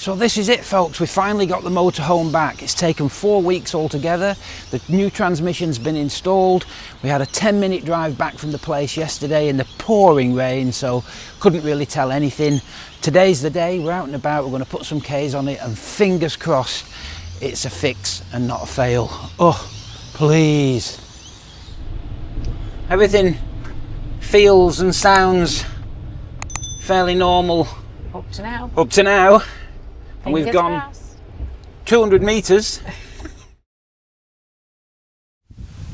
So this is it, folks. We finally got the motorhome back. It's taken 4 weeks altogether. The new transmission's been installed. We had a 10-minute drive back from the place yesterday in the pouring rain, so couldn't really tell anything. Today's the day. We're out and about. We're going to put some Ks on it, and fingers crossed it's a fix and not a fail. Oh, please. Everything feels and sounds fairly normal up to now. Up to now. And we've gone 200 metres.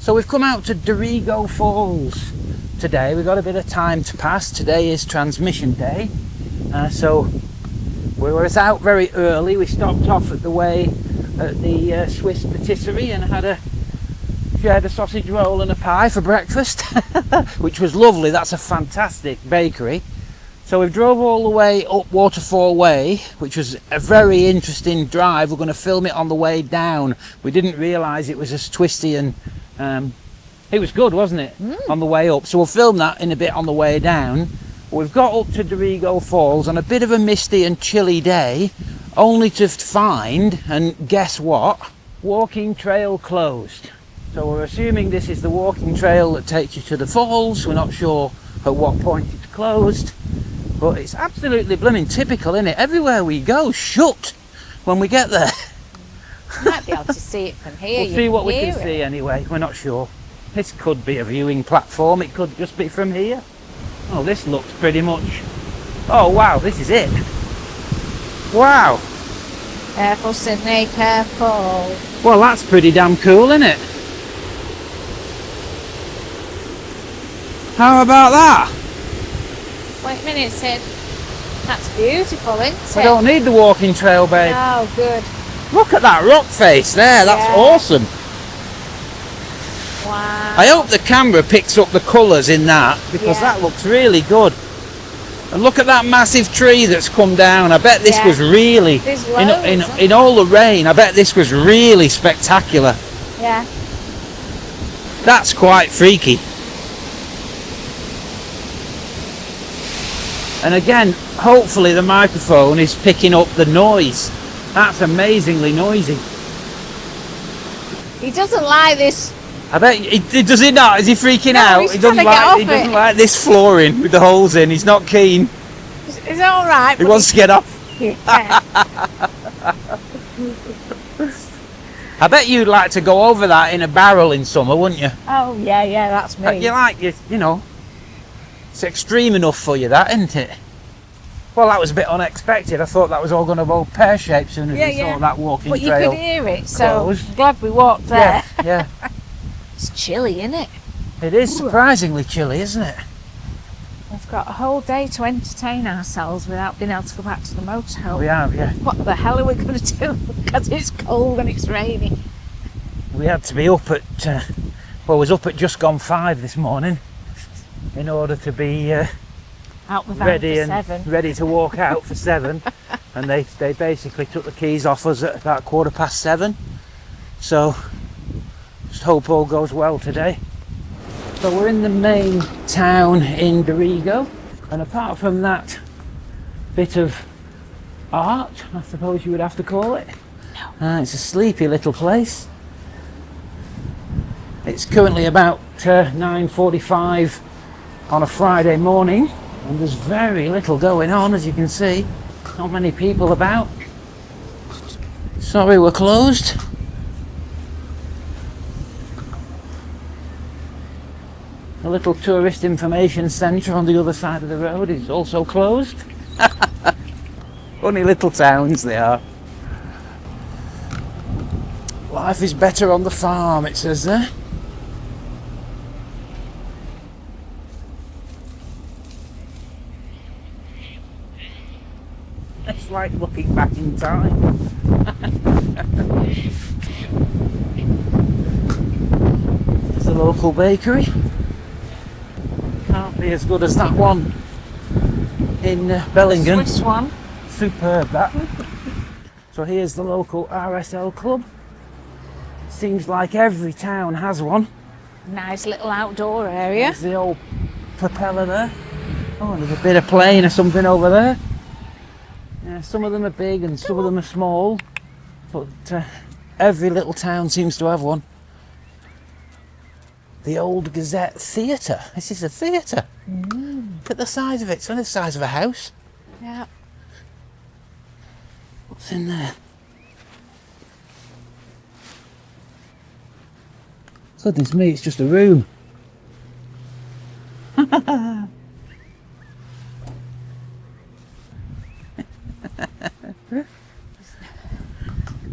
So we've come out to Dorrigo Falls today. We've got a bit of time to pass. Today is transmission day. So we were out very early. We stopped off at the way at the Swiss patisserie and shared a sausage roll and a pie for breakfast, which was lovely. That's a fantastic bakery. So we drove all the way up Waterfall Way, which was a very interesting drive. We're going to film it on the way down. We didn't realise it was as twisty, and it was good, wasn't it, on the way up. So we'll film that in a bit on the way down. We've got up to Dorrigo Falls on a bit of a misty and chilly day, only to find, and guess what, walking trail closed. So we're assuming this is the walking trail that takes you to the falls. We're not sure at what point it's closed. But it's absolutely blooming typical, isn't it? Everywhere we go, shut when we get there. You might be able to see it from here. We'll see what we can see anyway. We're not sure. This could be a viewing platform. It could just be from here. Oh, this looks pretty much... Oh, wow, this is it. Wow. Careful, Sydney, careful. Well, that's pretty damn cool, isn't it? How about that? Wait a minute, Sid. That's beautiful, isn't it? I don't need the walking trail, babe. Oh, good. Look at that rock face there. That's awesome. Wow. I hope the camera picks up the colours in that, because that looks really good. And look at that massive tree that's come down. I bet this was really, in all the rain, I bet this was really spectacular. Yeah. That's quite freaky. And again, hopefully the microphone is picking up the noise. That's amazingly noisy. He doesn't like this. I bet he does he not? Is he freaking out? He doesn't like this flooring with the holes in. He's not keen. It's all right. He wants to get off. Yeah. I bet you'd like to go over that in a barrel in summer, wouldn't you? Oh yeah, that's me. You know. It's extreme enough for you, that, isn't it? Well, that was a bit unexpected. I thought that was all going to go pear-shaped soon as we saw that walking trail. But you could hear it, so I'm glad we walked there. Yeah. It's chilly, isn't it? It is surprisingly chilly, isn't it? We've got a whole day to entertain ourselves without being able to go back to the motorhome. We have, yeah. What the hell are we going to do? Because it's cold and it's raining. We had to be up at, well, I was up at just gone 5 this morning, in order to be out the van ready for and 7. ready to walk out for 7. And they basically took the keys off us at about 7:15. So just hope all goes well today. So we're in the main town in Dorrigo, and apart from that bit of art, I suppose you would have to call it, it's a sleepy little place. It's currently about 9:45 on a Friday morning, and there's very little going on, as you can see. Not many people about. Sorry, we're closed. The little tourist information centre on the other side of the road is also closed. Funny little towns they are. Life is better on the farm, it says there. It's like looking back in time. There's the local bakery. Can't be as good as that one in Bellingham. Swiss one. Superb, that. So here's the local RSL club. Seems like every town has one. Nice little outdoor area. There's the old propeller there. Oh, and there's a bit of plane or something over there. Some of them are big and some of them are small, but every little town seems to have one. The Old Gazette Theatre. This is a theatre. Look at the size of it. It's only the size of a house. Yeah. What's in there? Goodness me, it's just a room.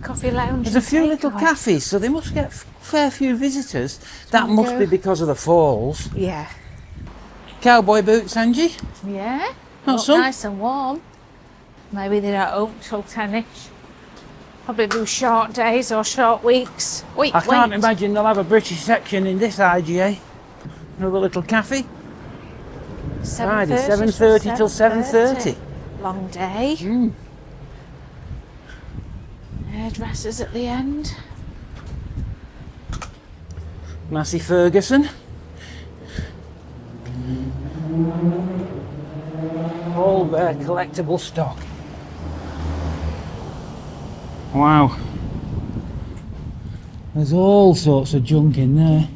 Coffee lounge. There's a few little takeaway. cafes, so they must get a fair few visitors. That must be because of the falls. Yeah. Cowboy boots, Angie? Yeah. Not Look some? nice and warm. Maybe they don't open till 10ish. Probably do short days or short weeks. I can't imagine they'll have a British section in this IGA. Another little cafe. Friday, 7:30 till 7:30. Long day. Hairdressers at the end. Massey Ferguson. All their collectible stock. Wow. There's all sorts of junk in there.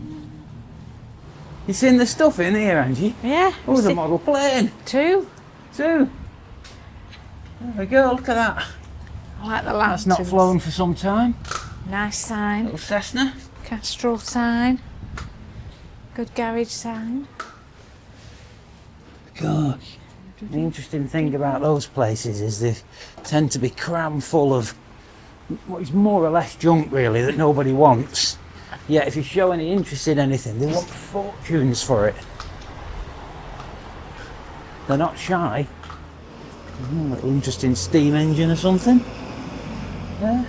You seen the stuff in here, Angie? Yeah. Oh, there's a model plane. Two. There we go, look at that. I like the That's lanterns. not flown for some time. Nice sign. Little Cessna. Castrol sign. Good garage sign. Gosh. The interesting thing about those places is they tend to be crammed full of what is more or less junk, really, that nobody wants. Yet if you show any interest in anything, they want fortunes for it. They're not shy. A little interesting steam engine or something. Yeah.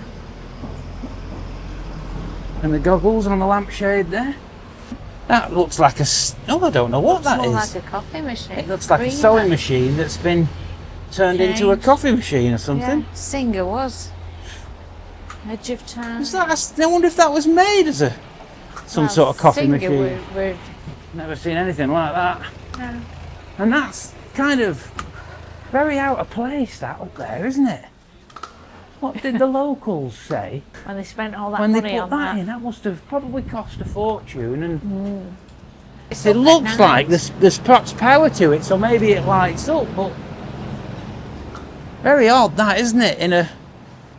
And the goggles on the lampshade there. That looks like a... Oh, I don't know what that More is. like a coffee machine. It looks like a sewing machine that's been turned into a coffee machine or something. Yeah, Singer was. Edge of Time. Is that I wonder if that was made as some sort of coffee Singer machine. We're Never seen anything like that. no. And that's kind of very out of place, that up there, isn't it? What did the locals say When they spent all that when they money put on that that. in? That must have probably cost a fortune, and It's it up at looks night. like there's perhaps power to it, so maybe it lights up. But very odd, that, isn't it?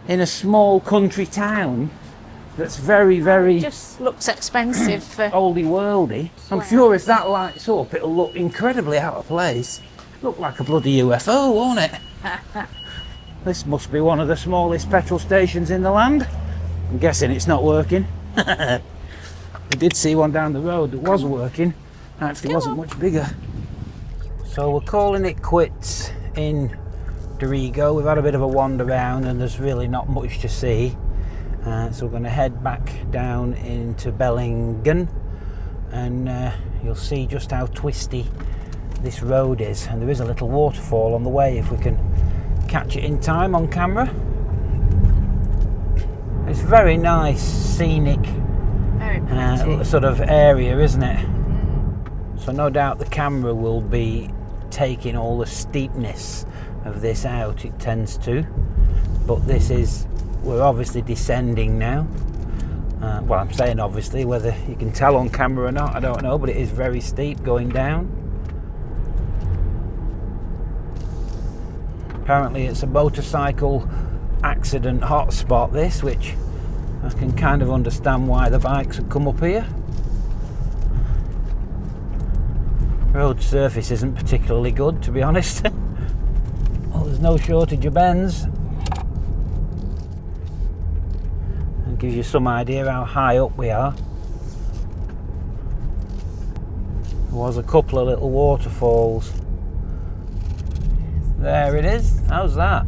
In a small country town that's very, very Just looks expensive for. oldie worldy. I'm Wow. sure if that lights up, it'll look incredibly out of place. Look like a bloody UFO, won't it? This must be one of the smallest petrol stations in the land. I'm guessing it's not working. We did see one down the road that was working. Actually wasn't much bigger. So we're calling it quits in Dorrigo. We've had a bit of a wander around and there's really not much to see. So we're going to head back down into Bellingen, and you'll see just how twisty this road is, and there is a little waterfall on the way if we can catch it in time on camera. It's very nice, scenic Very pretty. sort of area, isn't it? So no doubt the camera will be taking all the steepness of this out, it tends to, but we're obviously descending now. Well, I'm saying obviously, whether you can tell on camera or not, I don't know, but it is very steep going down. Apparently it's a motorcycle accident hotspot, this, which I can kind of understand why the bikes would come up here. Road surface isn't particularly good, to be honest. Well, there's no shortage of bends. And gives you some idea how high up we are. There was a couple of little waterfalls. There it is. How's that?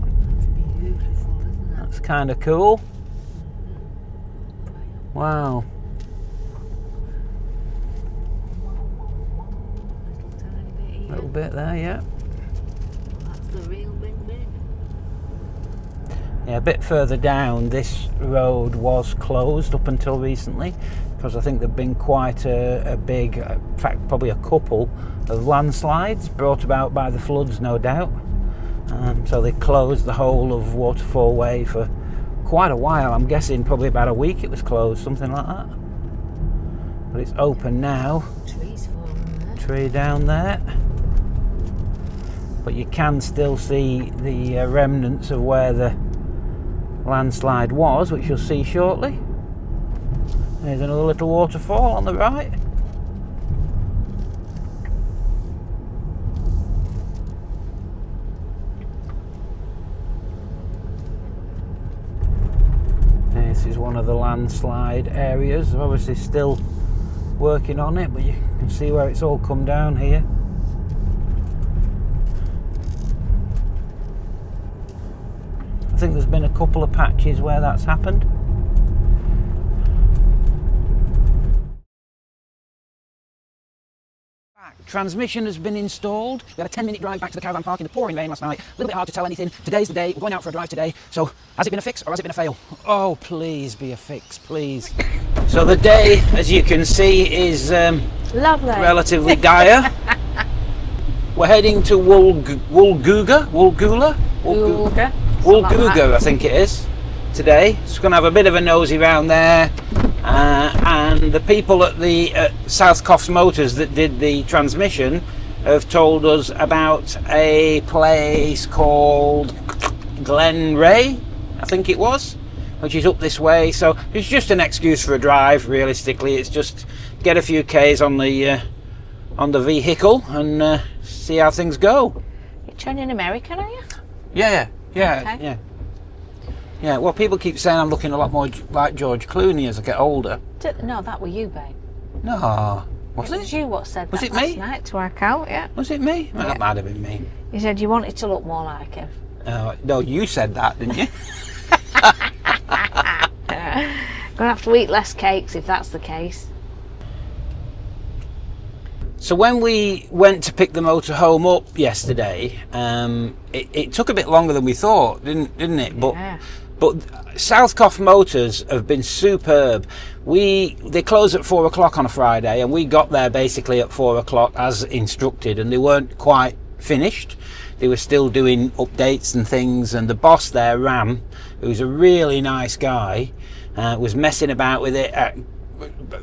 Beautiful, isn't it? That's kind of cool. Wow. Little tiny bit A here. little bit there, yeah. That's the real big bit. Yeah, a bit further down, this road was closed up until recently because I think there'd been quite a big, in fact, probably a couple of landslides brought about by the floods, no doubt. So they closed the whole of Waterfall Way for quite a while. I'm guessing probably about a week it was closed, something like that. But it's open now. Trees falling there. Tree down there. But you can still see the remnants of where the landslide was, which you'll see shortly. There's another little waterfall on the right. This is one of the landslide areas. They're obviously still working on it, but you can see where it's all come down here. I think there's been a couple of patches where that's happened. Transmission has been installed. We had a 10-minute drive back to the Caravan Park in the pouring rain last night. A little bit hard to tell anything. Today's the day. We're going out for a drive today. So, has it been a fix or has it been a fail? Oh, please be a fix, please. So the day, as you can see, is lovely, relatively dire. We're heading to Woolgoolga, I think it is, today. Just going to have a bit of a nosy round there. And the people at the South Coffs Motors that did the transmission have told us about a place called Glen Ray, I think it was, which is up this way. So it's just an excuse for a drive. Realistically, it's just get a few Ks on the vehicle and see how things go. You're turning American, are you? Yeah. Okay. Yeah, well, people keep saying I'm looking a lot more like George Clooney as I get older. No, that were you, babe. No, was it? It was you what said Was that it last me? night to work out, yeah. Was it me? Well, Yeah. that might have been me. You said you wanted to look more like him. No, you said that, didn't you? Gonna have to eat less cakes if that's the case. So when we went to pick the motorhome up yesterday, it took a bit longer than we thought, didn't it? But South Coff Motors have been superb. They close at 4 o'clock on a Friday, and we got there basically at 4 o'clock as instructed, and they weren't quite finished. They were still doing updates and things, and the boss there, Ram, who's a really nice guy, was messing about with it.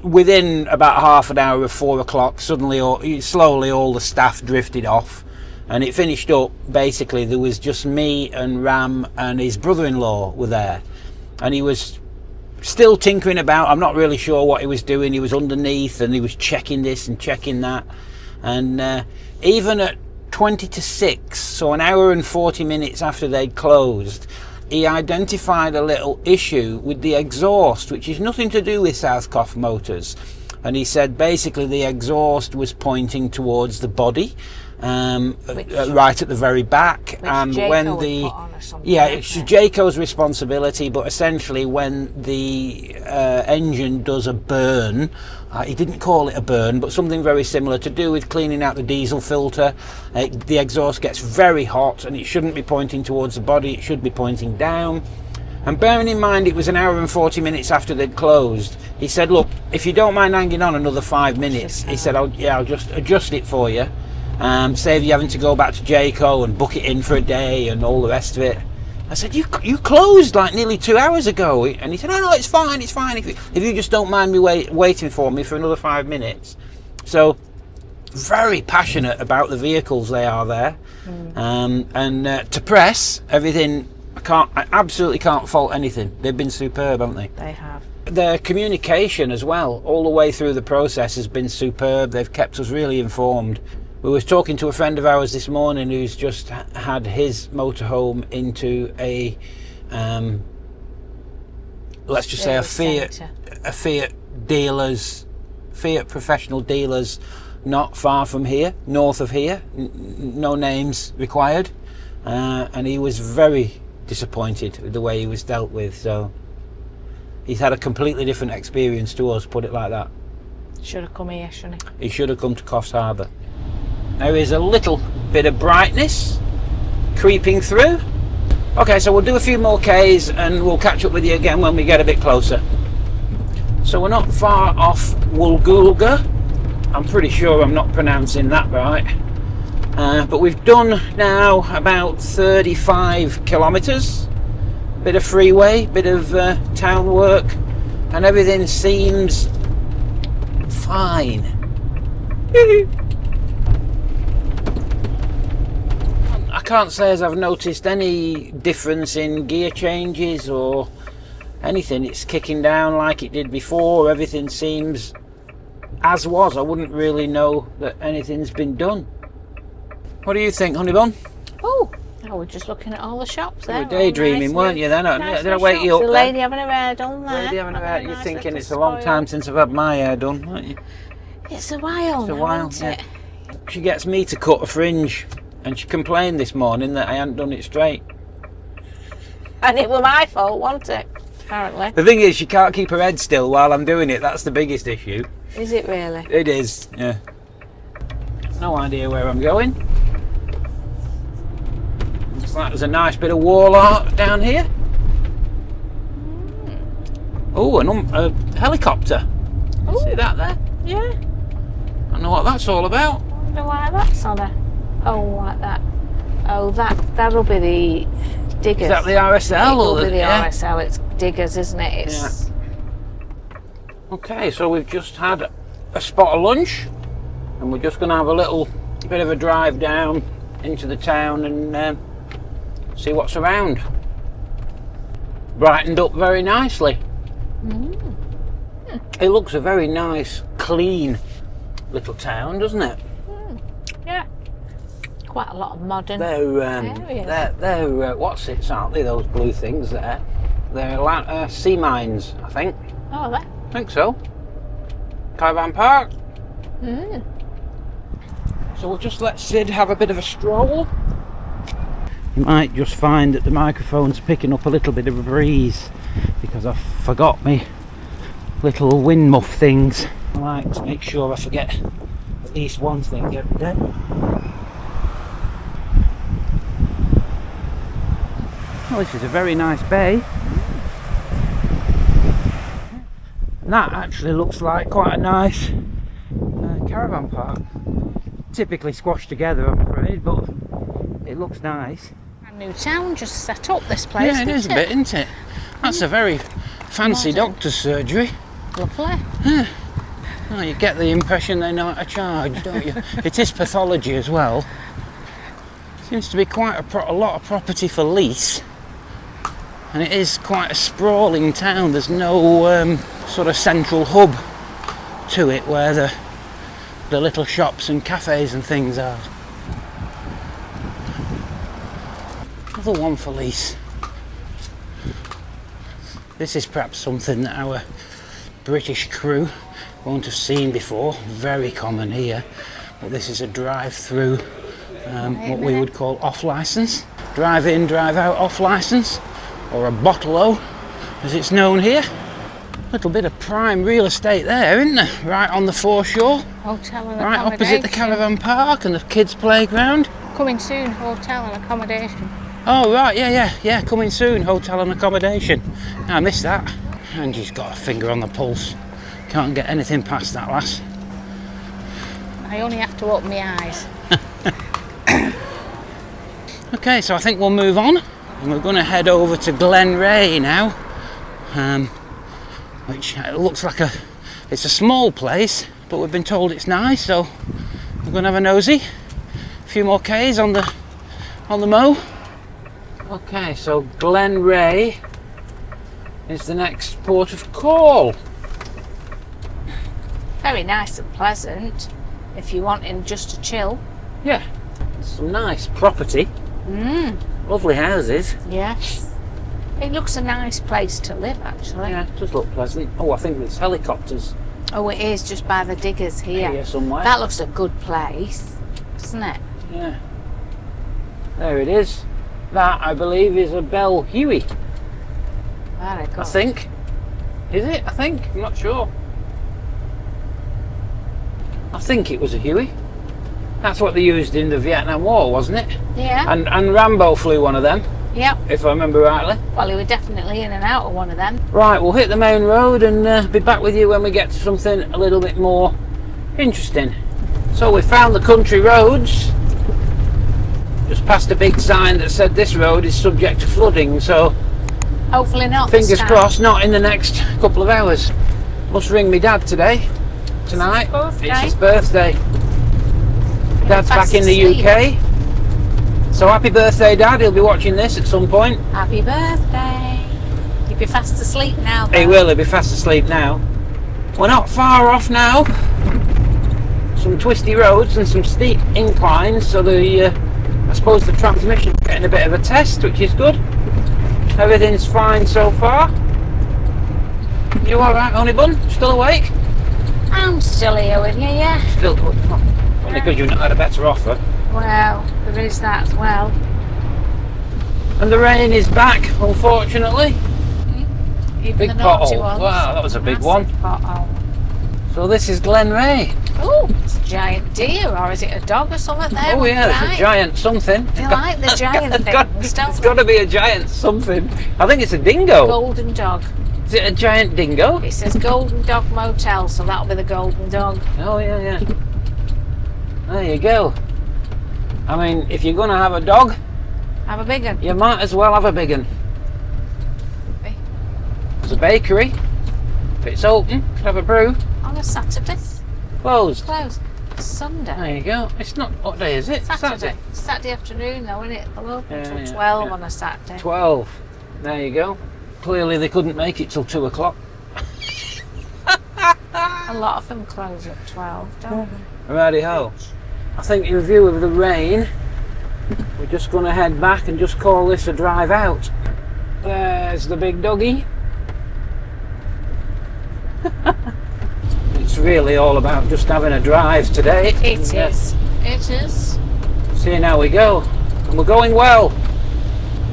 Within about half an hour of 4 o'clock, slowly all the staff drifted off. And it finished up, basically, there was just me and Ram and his brother-in-law were there. And he was still tinkering about. I'm not really sure what he was doing. He was underneath and he was checking this and checking that. And even at 20 to 6, so an hour and 40 minutes after they'd closed, he identified a little issue with the exhaust, which is nothing to do with South Coff Motors. And he said basically the exhaust was pointing towards the body. Right at the very back, and when it's Jayco's responsibility, but essentially when the engine does a burn, he didn't call it a burn, but something very similar to do with cleaning out the diesel filter, the exhaust gets very hot and it shouldn't be pointing towards the body, it should be pointing down. And bearing in mind it was an hour and 40 minutes after they'd closed, he said, look, if you don't mind hanging on another 5 minutes, he said, I'll just adjust it for you. Save you having to go back to Jayco and book it in for a day and all the rest of it. I said, you closed like nearly 2 hours ago. And he said, no, it's fine. If you just don't mind me waiting for me for another 5 minutes. So, very passionate about the vehicles they are there. And to press, everything, I absolutely can't fault anything. They've been superb, haven't they? They have. Their communication as well, all the way through the process, has been superb. They've kept us really informed. We were talking to a friend of ours this morning who's just had his motorhome into a, let's just say a Fiat professional dealers, not far from here, north of here, no names required, and he was very disappointed with the way he was dealt with. So he's had a completely different experience to us, put it like that. Should have come here, shouldn't he? He should have come to Coffs Harbour. There is a little bit of brightness creeping through. Okay, so we'll do a few more Ks and we'll catch up with you again when we get a bit closer. So we're not far off Woolgoolga. I'm pretty sure I'm not pronouncing that right. But we've done now about 35 kilometres. Bit of freeway, bit of town work, and everything seems fine. I can't say as I've noticed any difference in gear changes or anything. It's kicking down like it did before. Everything seems as was. I wouldn't really know that anything's been done. What do you think, honey bun? Oh, we're just looking at all the shops there. You were daydreaming, weren't you then? Did I wake you up? The then? lady having her hair done there. Lady having her hair. You're Nice thinking little it's a long time since I've had my hair done, aren't you? It's a while. It's a now, while, isn't it? She gets me to cut a fringe, and she complained this morning that I hadn't done it straight. And it was my fault, wasn't it? Apparently. The thing is, she can't keep her head still while I'm doing it. That's the biggest issue. Is it really? It is, yeah. No idea where I'm going. Looks like there's a nice bit of wall art down here. Oh, a helicopter. Ooh. See that there? Yeah. I don't know what that's all about. I wonder why that's on there. Oh, like that. Oh, that'll be the diggers. Is that the RSL? It'll or be the yeah. RSL. It's diggers, isn't it? It's. Yeah. Okay, so we've just had a spot of lunch, and we're just going to have a little bit of a drive down into the town and see what's around. Brightened up very nicely. It looks a very nice, clean little town, doesn't it? Yeah. Quite a lot of modern They're what's it, aren't they? Those blue things there. They're sea mines, I think. Oh, there. I think so. Caravan Park. So we'll just let Sid have a bit of a stroll. You might just find that the microphone's picking up a little bit of a breeze because I forgot me little wind muff things. I like to make sure I forget at least one thing every day. Well, this is a very nice bay. And that actually looks like quite a nice caravan park. Typically squashed together, I'm afraid, but it looks nice. A new town just set up, this place. Yeah, it is a bit, isn't it? That's a very fancy doctor's surgery. Lovely. Yeah. Oh, you get the impression they know how to charge, don't you? It is pathology as well. Seems to be quite a lot of property for lease. And it is quite a sprawling town. There's no sort of central hub to it where the little shops and cafes and things are. Another one for lease. This is perhaps something that our British crew won't have seen before. Very common here. But this is a drive-through, what we would call off-licence. Drive in, drive out off-licence. Or a bottle-o, as it's known here. Little bit of prime real estate there, isn't there? Right on the foreshore. Hotel and right accommodation. opposite the caravan park and the kids' playground. Coming soon, hotel and accommodation. Oh right, yeah, coming soon, hotel and accommodation. I missed that. And she's got a finger on the pulse. Can't get anything past that lass. I only have to open my eyes. Okay, so I think we'll move on. And we're going to head over to Glen Ray now, which looks like it's a small place, but we've been told it's nice, so we're going to have a nosy. A few more K's on the mo. Okay, so Glen Ray is the next port of call. Very nice and pleasant if you're wanting just to chill. Yeah, some nice property. Lovely houses. Yes. It looks a nice place to live, actually. Yeah, it does look pleasant. Oh, I think there's helicopters Oh, it is just by the diggers here. here somewhere. That looks a good place, doesn't it? Yeah. There it is. That, I believe, is a Bell Huey. Very good. I think. Is it? I think. I'm not sure. I think it was a Huey. That's what they used in the Vietnam War, wasn't it? Yeah. And Rambo flew one of them, Yep. if I remember rightly. Well, he was definitely in and out of one of them. Right, we'll hit the main road and be back with you when we get to something a little bit more interesting. So we found the country roads Just passed a big sign that said this road is subject to flooding, so Hopefully not. fingers crossed not in the next couple of hours. Must ring me dad today, tonight. It's his birthday. Dad's back in the UK. So happy birthday, Dad. He'll be watching this at some point. Happy birthday. You'll be fast asleep now, though. He will, he'll be fast asleep now. We're not far off now. Some twisty roads and some steep inclines, so I suppose the transmission's getting a bit of a test, which is good. Everything's fine so far. You alright, honey bun? Still awake? I'm still here with you, yeah. Still, only because you've not had a better offer. Well, there is that as well. And the rain is back, unfortunately. Even Big the naughty pothole. ones. Wow, that was a big Massive one. Pothole. So this is Glen Ray. Oh, it's a giant deer, or is it a dog or something there? Oh yeah, it's Right. a giant something. They like the giant things, don't It's they? got to be a giant something. I think it's a dingo. Golden dog. Is it a giant dingo? It says Golden Dog Motel, so that'll be the golden dog. Oh yeah. There you go. I mean, if you're going to have a dog, Have a big one. you might as well have a big one. There's a bakery. If it's open, could have a brew. On a Saturday. Closed. Closed. Sunday. There you go. It's not, what day is it? Saturday. Saturday afternoon though, isn't it? They'll open Yeah, till 12 yeah. on a Saturday. 12. There you go. Clearly they couldn't make it till 2 o'clock. A lot of them close at 12, don't they? Righty-ho. I think in view of the rain, we're just going to head back and just call this a drive out. There's the big doggy. It's really all about just having a drive today. It is. It is. Seeing how we go. And we're going well.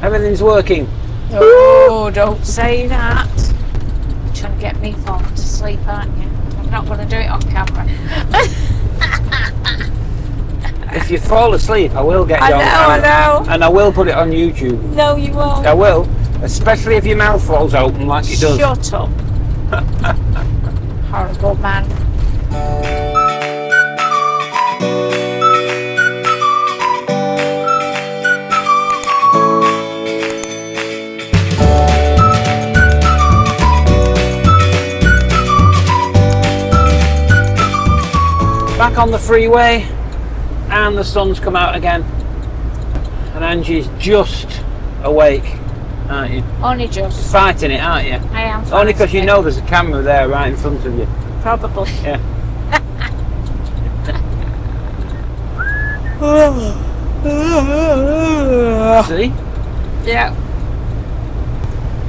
Everything's working. Oh, don't say that. You're trying to get me falling to sleep, aren't you? I'm not going to do it on camera. If you fall asleep, I will get you I on know, camera. I know. And I will put it on YouTube. No, you won't. I will. Especially if your mouth falls open like it does. Shut up. Horrible man. Back on the freeway, and the sun's come out again, and Angie's just awake, aren't you? Only just. Fighting it, aren't you? I am. Only because you fighting know there's a camera there right in front of you. it. Probably. Yeah. See? Yeah.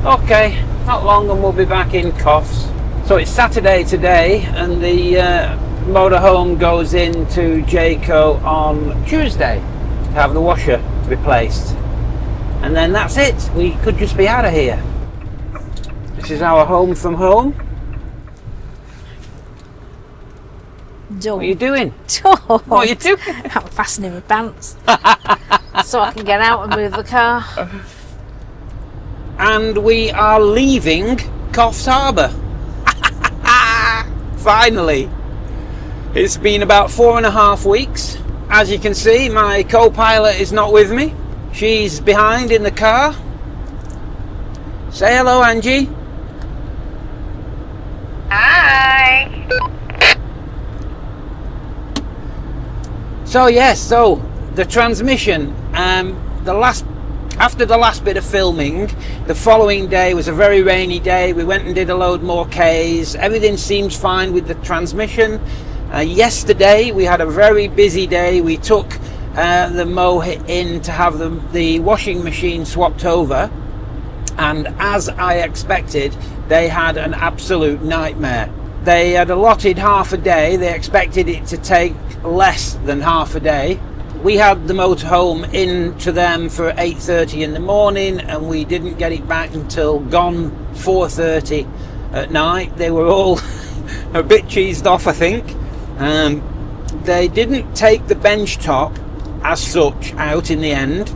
Okay, not long and we'll be back in Coffs. So it's Saturday today, and the motorhome goes into Jayco on Tuesday to have the washer replaced. And then that's it. We could just be out of here. This is our home from home. Done. What are you doing? Done. What are you doing? I'm fastening my pants so I can get out and move the car. And we are leaving Coffs Harbour. Finally. It's been about 4.5 weeks. As you can see, my co-pilot is not with me. She's behind in the car. Say hello, Angie. Hi. So yes, so the transmission, after the last bit of filming, the following day was a very rainy day. We went and did a load more Ks. Everything seems fine with the transmission. Yesterday we had a very busy day. We took the mow in to have the washing machine swapped over, and as I expected, they had an absolute nightmare. They had allotted half a day. They expected it to take less than half a day. We had the motorhome in to them for 8:30 in the morning, and we didn't get it back until gone 4:30 at night. They were all a bit cheesed off, I think. They didn't take the bench top as such out in the end.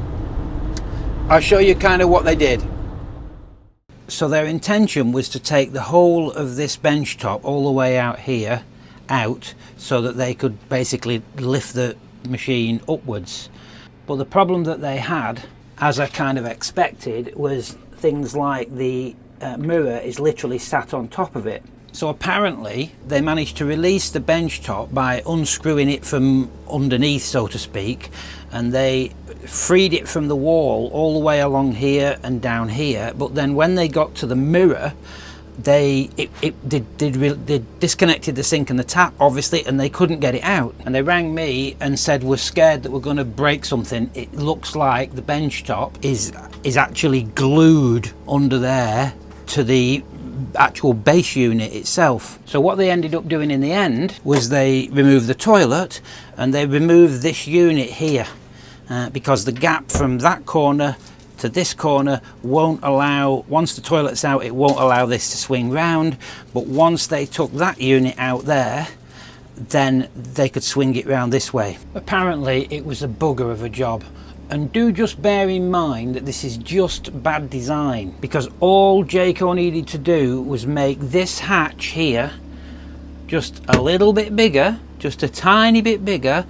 I'll show you kind of what they did. So their intention was to take the whole of this bench top all the way out here out, so that they could basically lift the machine upwards. But the problem that they had, as I kind of expected, was things like the mirror is literally sat on top of it. So apparently they managed to release the bench top by unscrewing it from underneath, so to speak, and they freed it from the wall all the way along here and down here. But then when they got to the mirror, they disconnected the sink and the tap, obviously, and they couldn't get it out. And they rang me and said we're scared that we're going to break something. It looks like the bench top is actually glued under there to the actual base unit itself. So what they ended up doing in the end was they removed the toilet and they removed this unit here, because the gap from that corner to this corner won't allow, once the toilet's out, it won't allow this to swing round. But once they took that unit out there, then they could swing it round this way. Apparently it was a bugger of a job. And do just bear in mind that this is just bad design, because all Jayco needed to do was make this hatch here just a little bit bigger, just a tiny bit bigger,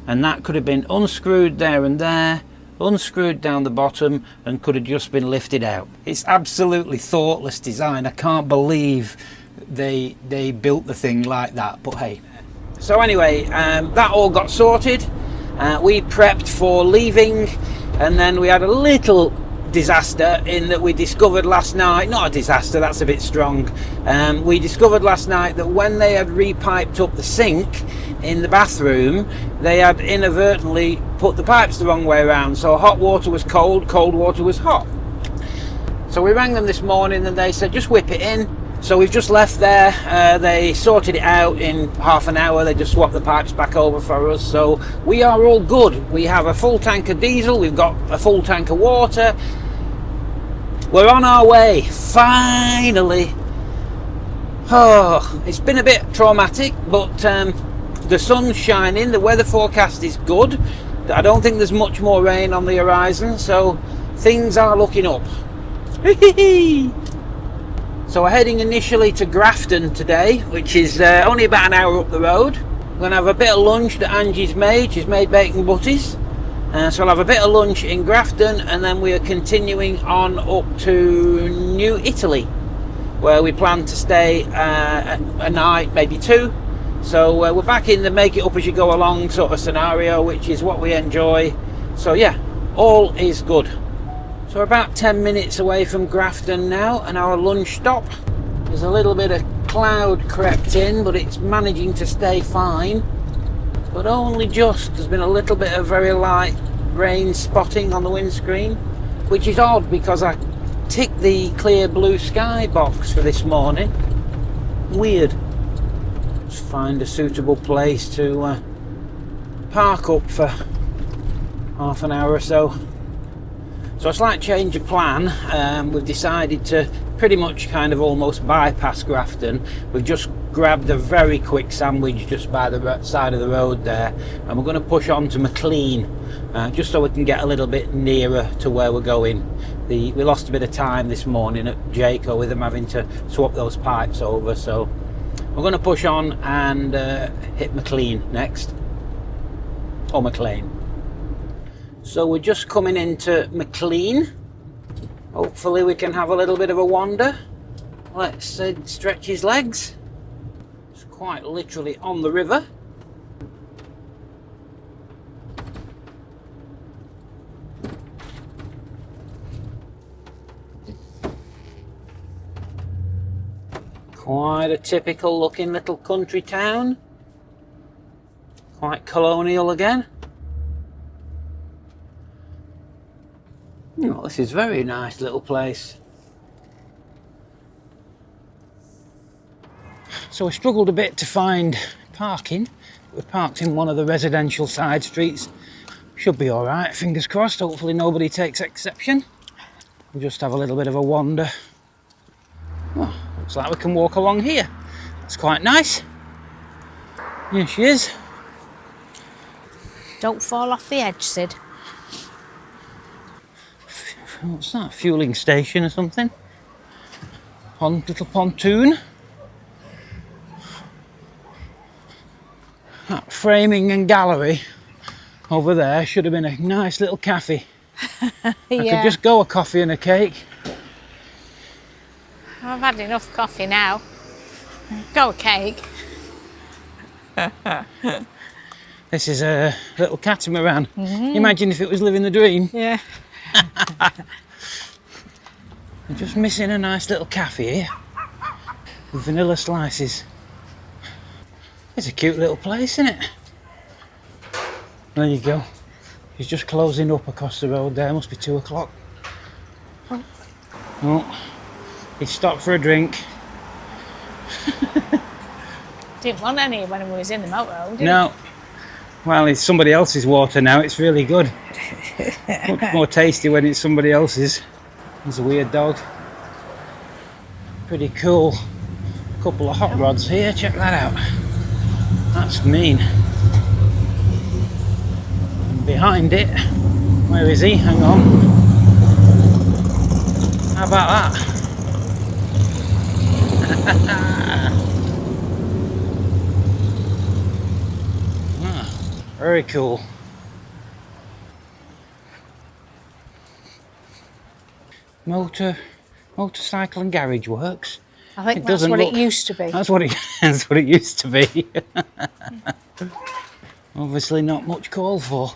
and that could have been unscrewed there and there, unscrewed down the bottom, and could have just been lifted out. It's absolutely thoughtless design. I can't believe they built the thing like that, but hey. So anyway, that all got sorted. We prepped for leaving, and then we had a little disaster in that we discovered last night, not a disaster, that's a bit strong, we discovered last night that when they had repiped up the sink in the bathroom, they had inadvertently put the pipes the wrong way around. So hot water was cold, cold water was hot. So we rang them this morning and they said just whip it in. So we've just left there. They sorted it out in half an hour. They just swapped the pipes back over for us. So we are all good. We have a full tank of diesel. We've got a full tank of water. We're on our way, finally. Oh, it's been a bit traumatic, but the sun's shining. The weather forecast is good. I don't think there's much more rain on the horizon, so things are looking up. So we're heading initially to Grafton today, which is only about an hour up the road. We're going to have a bit of lunch that Angie's made. She's made bacon butties. So I'll have a bit of lunch in Grafton, and then we are continuing on up to New Italy, where we plan to stay a night, maybe two. So we're back in the make it up as you go along sort of scenario, which is what we enjoy. So yeah, all is good. So we're about 10 minutes away from Grafton now, and our lunch stop. There's a little bit of cloud crept in, but it's managing to stay fine. But only just. There's been a little bit of very light rain spotting on the windscreen, which is odd because I ticked the clear blue sky box for this morning. Weird. Let's find a suitable place to park up for half an hour or so. So a slight change of plan. We've decided to pretty much kind of almost bypass Grafton. We've just grabbed a very quick sandwich just by the side of the road there, and we're going to push on to McLean, just so we can get a little bit nearer to where we're going. We lost a bit of time this morning at Jayco with them having to swap those pipes over, so we're going to push on and hit McLean next, or McLean. So we're just coming into McLean. Hopefully we can have a little bit of a wander. Let's stretch his legs. It's quite literally on the river. Quite a typical looking little country town. Quite colonial again. Oh, this is a very nice little place. So we struggled a bit to find parking. We parked in one of the residential side streets. Should be all right, fingers crossed. Hopefully nobody takes exception. We'll just have a little bit of a wander. Oh, looks like we can walk along here. That's quite nice. Here she is. Don't fall off the edge, Sid. What's that? Fueling station or something? Little pontoon. That framing and gallery over there should have been a nice little cafe. I could Yeah. just go a coffee and a cake. I've had enough coffee now. Go a cake. This is a little catamaran. Imagine if it was living the dream. Yeah. I'm just missing a nice little cafe here with vanilla slices. It's a cute little place, isn't it? There you go. He's just closing up across the road there. Must be 2 o'clock. Oh, he stopped for a drink. Didn't want any when we was in the motorhome, did No. Well, it's somebody else's water now. It's really good. Much more tasty when it's somebody else's. There's a weird dog. Pretty cool. Couple of hot rods here. Check that out. That's mean. And behind it, where is he? Hang on. How about that? Very cool. Motorcycle and garage works. I think It that's doesn't what look- it used to be. That's what it used to be. Obviously not much call for.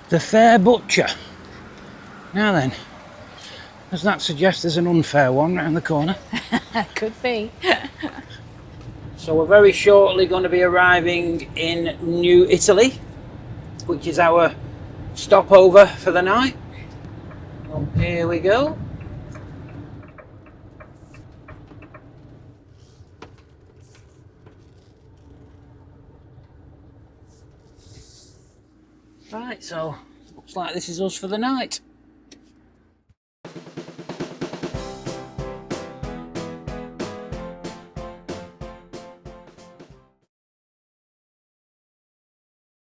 The Fair Butcher. Now then, does that suggest there's an unfair one round the corner? Could be. So we're very shortly going to be arriving in New Italy, which is our stopover for the night. So here we go. Right, so looks like this is us for the night.